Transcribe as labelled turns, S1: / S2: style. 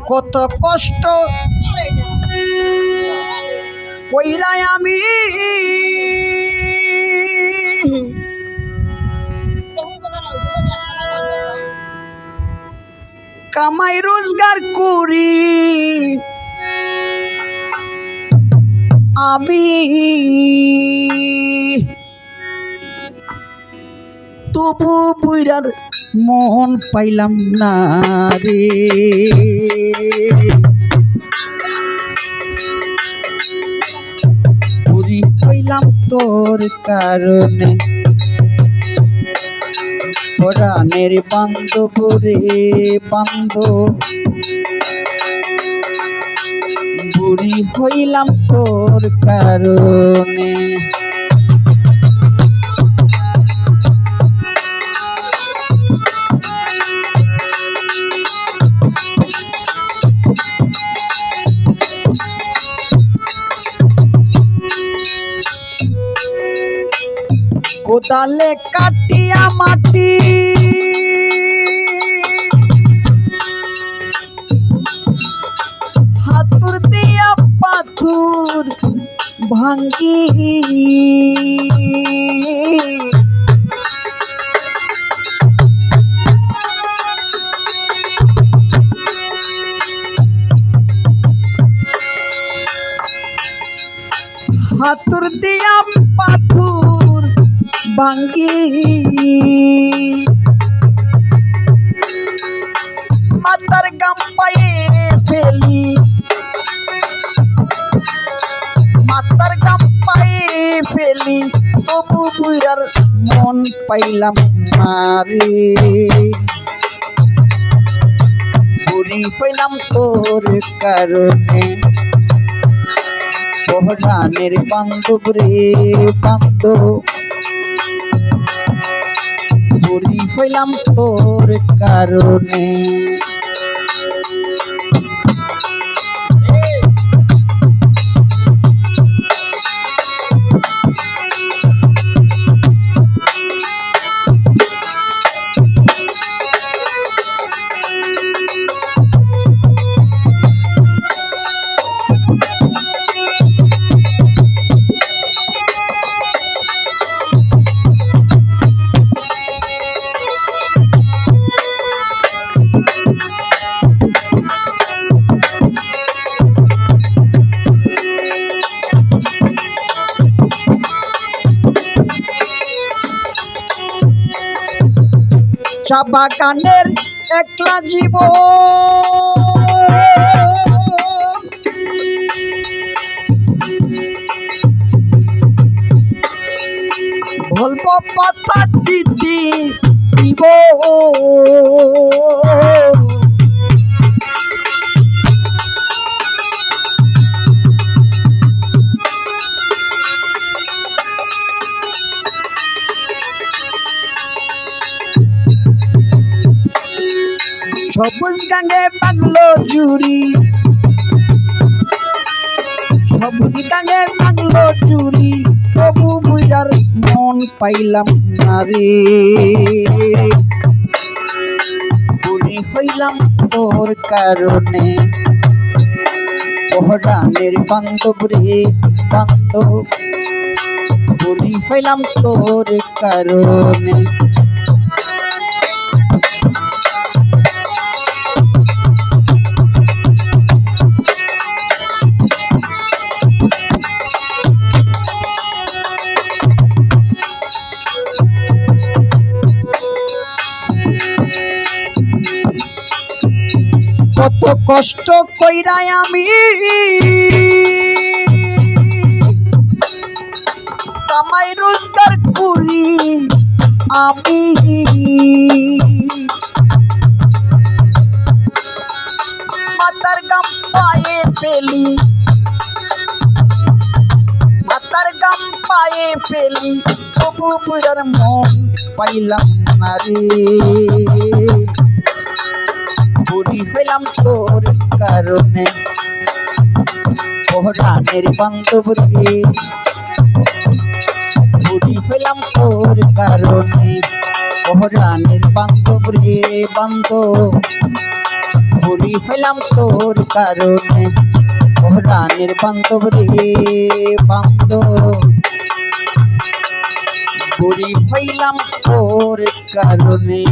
S1: কত কষ্ট কইরাই আমি কামাই রোজগার করি আমি তবু বুইরার মন পাইলাম না রে বুড়ি পাইলাম তোর কারণে পরাণের বান্ধব রে বান্ধব বুড়ি হইলাম তোর কারণে কোদালে কাটিয়া মাটি হাতুর দিয়া পাথর ভাঙ্গি হাতুর দিয়া পাথর ভাঙ্গি মাতার গাম পায়ে ফেলি মাতার গাম পায়ে ফেলি তবু বুইরার মন পাইলাম না রে বুড়ি পাইলাম তোর কারণে পরাণের বান্ধব রে বান্ধব বুড়ি হইলাম তোর কারণে চা বাগানের একলা জীবন বলব পাতা দিদি দিব সবুজ গাঙ্গে বাংলো জুড়ি সবুজ গাঙ্গে বাংলো জুড়ি তবু বুইরার মন পাইলাম না রে বুড়ি হইলাম তোর কারণে পরাণের বান্ধব রে বান্ধব বুড়ি হইলাম তোর কারণে কত কষ্ট কইরাই আমি কামাই রোজগার করি আমি মাতার গাম পায়ে ফেলি মাতার গাম পায়ে ফেলি তবু বুইরার মন পাইলাম না রে বুড়ি হইলাম তোর কারণে পরাণের বান্ধব রে বুড়ি হইলাম তোর কারণে পরাণের বান্ধব রে বান্ধব বুড়ি হইলাম তোর কারণে ও রানের বান্ধব রে বান্ধব বুড়ি হইলাম তোর কারণে